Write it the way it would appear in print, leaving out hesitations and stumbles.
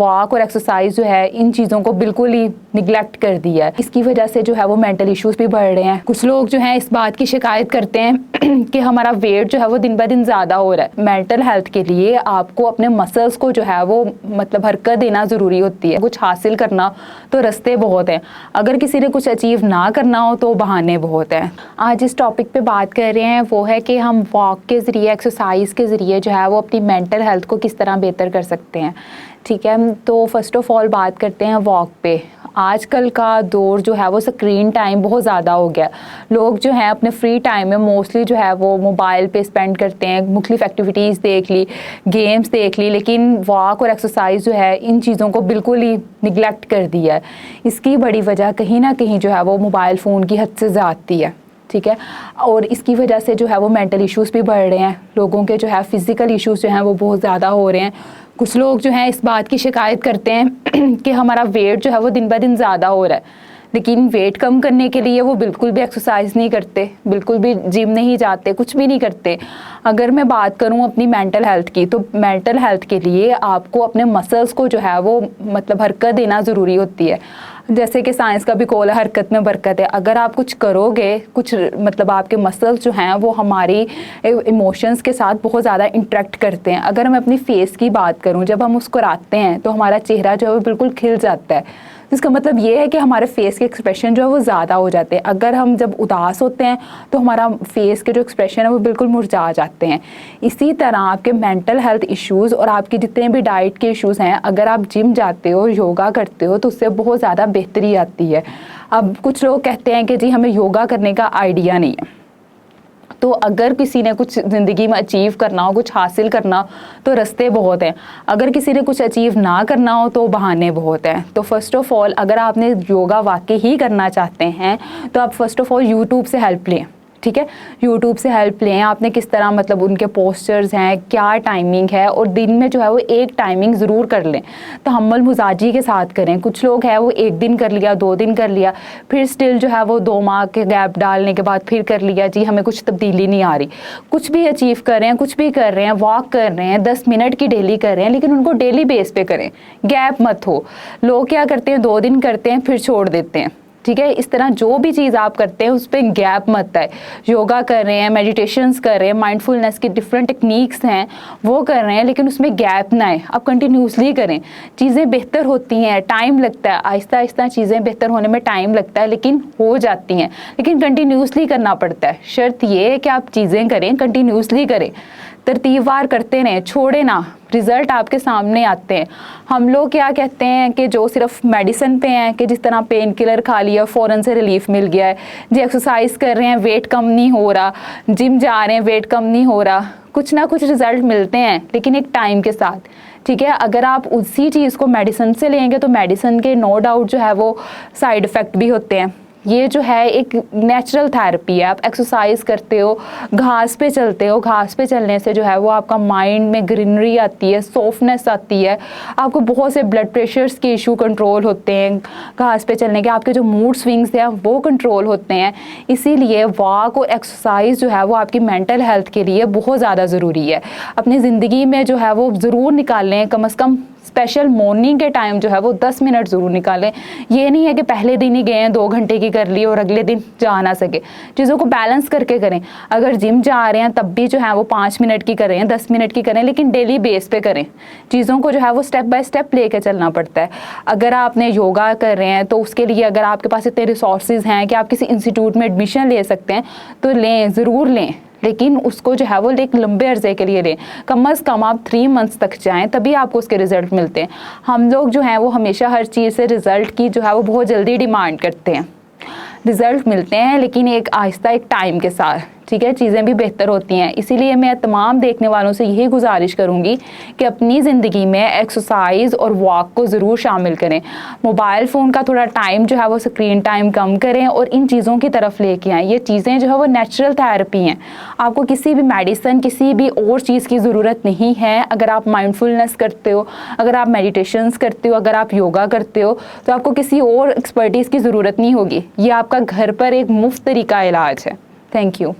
Walk और exercise जो है इन चीज़ों को बिल्कुल ही निगलेक्ट कर दिया है। इसकी वजह से जो है वो मेंटल इश्यूज भी बढ़ रहे हैं। कुछ लोग जो हैं इस बात की शिकायत करते हैं कि हमारा वेट जो है वो दिन ब दिन ज़्यादा हो रहा है। मेंटल हेल्थ के लिए आपको अपने मसल्स को जो है वो मतलब हरकत देना ज़रूरी होती है। कुछ हासिल करना तो रास्ते बहुत हैं, अगर किसी ने कुछ अचीव ना करना हो तो बहाने बहुत हैं। आज इस टॉपिक पे बात कर रहे हैं वो है कि हम वॉक के ज़रिए, एक्सरसाइज के ज़रिए जो है वो अपनी मेंटल हेल्थ को किस तरह बेहतर कर सकते हैं। ठीक है, तो फर्स्ट ऑफ ऑल बात करते हैं वॉक पे। आजकल का दौर जो है वो स्क्रीन टाइम बहुत ज़्यादा हो गया। लोग जो हैं अपने फ्री टाइम में मोस्टली जो है वो मोबाइल पे स्पेंड करते हैं, मुख्तलिफ एक्टिविटीज़ देख ली, गेम्स देख ली, लेकिन वॉक और एक्सरसाइज जो है इन चीज़ों को बिल्कुल ही निगलेक्ट कर दिया है। इसकी बड़ी वजह कहीं ना कहीं जो है वो मोबाइल फ़ोन की हद से ज़्यादती है। ठीक है, और इसकी वजह से जो है वो मेंटल इश्यूज़ भी बढ़ रहे हैं। लोगों के जो है फ़िज़िकल इश्यूज़ जो हैं वो बहुत ज़्यादा हो रहे हैं। कुछ लोग जो हैं इस बात की शिकायत करते हैं कि हमारा वेट जो है वो दिन ब दिन ज़्यादा हो रहा है, लेकिन वेट कम करने के लिए वो बिल्कुल भी एक्सरसाइज नहीं करते, बिल्कुल भी जिम नहीं जाते, कुछ भी नहीं करते। अगर मैं बात करूं अपनी मेंटल हेल्थ की, तो मेंटल हेल्थ के लिए आपको अपने मसल्स को जो है वो मतलब हरकत देना ज़रूरी होती है। जैसे कि साइंस का भी कॉल है, हरकत में बरकत है। अगर आप कुछ करोगे, कुछ मतलब आपके मसल्स जो हैं वो हमारी इमोशंस के साथ बहुत ज़्यादा इंटरेक्ट करते हैं। अगर मैं अपनी फेस की बात करूं, जब हम मुस्कुराते हैं तो हमारा चेहरा जो है वो बिल्कुल खिल जाता है। इसका मतलब ये है कि हमारे फेस के एक्सप्रेशन जो है वो ज़्यादा हो जाते हैं। अगर हम जब उदास होते हैं तो हमारा फेस के जो एक्सप्रेशन है वो बिल्कुल मुरझा जाते हैं। इसी तरह आपके मेंटल हेल्थ इश्यूज़ और आपके जितने भी डाइट के इश्यूज़ हैं, अगर आप जिम जाते हो, योगा करते हो, तो उससे बहुत ज़्यादा बेहतरी आती है। अब कुछ लोग कहते हैं कि जी हमें योगा करने का आइडिया नहीं है। तो अगर किसी ने कुछ ज़िंदगी में अचीव करना हो, कुछ हासिल करना हो, तो रास्ते बहुत हैं। अगर किसी ने कुछ अचीव ना करना हो तो बहाने बहुत हैं। तो फर्स्ट ऑफ़ ऑल अगर आपने योगा वाकई ही करना चाहते हैं तो आप फर्स्ट ऑफ़ ऑल यूट्यूब से हेल्प लें। ठीक है, यूट्यूब से हेल्प लें। आपने किस तरह मतलब उनके पोस्चर्स हैं, क्या टाइमिंग है, और दिन में जो है वो एक टाइमिंग ज़रूर कर लें। तो हम्मल मुजाजी के साथ करें। कुछ लोग हैं वो 1 दिन कर लिया, 2 दिन कर लिया, फिर स्टिल जो है वो 2 माह के गैप डालने के बाद फिर कर लिया, जी हमें कुछ तब्दीली नहीं आ रही। कुछ भी अचीव कर रहे हैं, कुछ भी कर रहे हैं, वॉक कर रहे हैं, 10 मिनट की डेली कर रहे हैं, लेकिन उनको डेली बेस पे करें, गैप मत हो। लोग क्या करते हैं, 2 दिन करते हैं फिर छोड़ देते हैं। ठीक है, इस तरह जो भी चीज़ आप करते हैं उस पर गैप मत आए। योगा कर रहे हैं, मेडिटेशंस कर रहे हैं, माइंडफुलनेस की डिफरेंट टेक्निक्स हैं वो कर रहे हैं, लेकिन उसमें गैप ना आए। आप कंटिन्यूसली करें, चीज़ें बेहतर होती हैं। टाइम लगता है, आहिस्ता आहिस्ता चीज़ें बेहतर होने में टाइम लगता है, लेकिन हो जाती हैं। लेकिन कंटिन्यूसली करना पड़ता है। शर्त ये है कि आप चीज़ें करें, कंटिन्यूसली करें, तरतीबवार करते रहें, छोड़े ना। रिज़ल्ट आपके सामने आते हैं। हम लोग क्या कहते हैं कि जो सिर्फ मेडिसिन पे हैं, कि जिस तरह पेन किलर खा लिया फ़ौरन से रिलीफ मिल गया है, जी एक्सरसाइज कर रहे हैं वेट कम नहीं हो रहा, जिम जा रहे हैं वेट कम नहीं हो रहा, कुछ ना कुछ रिज़ल्ट मिलते हैं, लेकिन एक टाइम के साथ। ठीक है, अगर आप उसी चीज़ को मेडिसिन से लेंगे तो मेडिसिन के नो डाउट जो है वो साइड इफ़ेक्ट भी होते हैं। ये जो है एक नेचुरल थेरेपी है। आप एक्सरसाइज करते हो, घास पे चलते हो, घास पे चलने से जो है वो आपका माइंड में ग्रीनरी आती है, सॉफ्टनेस आती है, आपको बहुत से ब्लड प्रेशर्स के इशू कंट्रोल होते हैं घास पे चलने के, आपके जो मूड स्विंग्स हैं वो कंट्रोल होते हैं। इसीलिए वॉक और एक्सरसाइज जो है वो आपकी मेंटल हेल्थ के लिए बहुत ज़्यादा ज़रूरी है। अपनी ज़िंदगी में जो है वो ज़रूर निकालें, कम से कम स्पेशल मॉर्निंग के टाइम जो है वो 10 मिनट ज़रूर निकालें। ये नहीं है कि पहले दिन ही गए हैं 2 घंटे की कर ली और अगले दिन जा ना सके। चीज़ों को बैलेंस करके करें। अगर जिम जा रहे हैं तब भी जो है वो 5 मिनट की करें, 10 मिनट की करें, लेकिन डेली बेस पे करें। चीज़ों को जो है वो स्टेप बाय स्टेप लेके चलना पड़ता है। अगर आपने योगा कर रहे हैं तो उसके लिए अगर आपके पास इतने रिसोर्सेज हैं कि आप किसी इंस्टीट्यूट में एडमिशन ले सकते हैं तो लें, ज़रूर लें, लेकिन उसको जो है वो एक लंबे अरसे के लिए लें। कम से कम आप 3 मंथ्स तक जाएं, तभी आपको उसके रिजल्ट मिलते हैं। हम लोग जो हैं वो हमेशा हर चीज़ से रिज़ल्ट की जो है वो बहुत जल्दी डिमांड करते हैं। रिज़ल्ट मिलते हैं लेकिन एक आहिस्ता, एक टाइम के साथ। ठीक है, चीज़ें भी बेहतर होती हैं। इसीलिए मैं तमाम देखने वालों से यही गुजारिश करूँगी कि अपनी ज़िंदगी में एक्सरसाइज और वॉक को ज़रूर शामिल करें। मोबाइल फ़ोन का थोड़ा टाइम जो है वो स्क्रीन टाइम कम करें और इन चीज़ों की तरफ लेके आएँ। ये चीज़ें जो है वो नेचुरल थेरेपी हैं। आपको किसी भी मेडिसिन, किसी भी और चीज़ की ज़रूरत नहीं है। अगर आप माइंडफुलनेस करते हो, अगर आप मेडिटेशंस करते हो, अगर आप योगा करते हो, तो आपको किसी और एक्सपर्टीज़ की ज़रूरत नहीं होगी। ये आपका घर पर एक मुफ्त तरीका इलाज है। Thank you.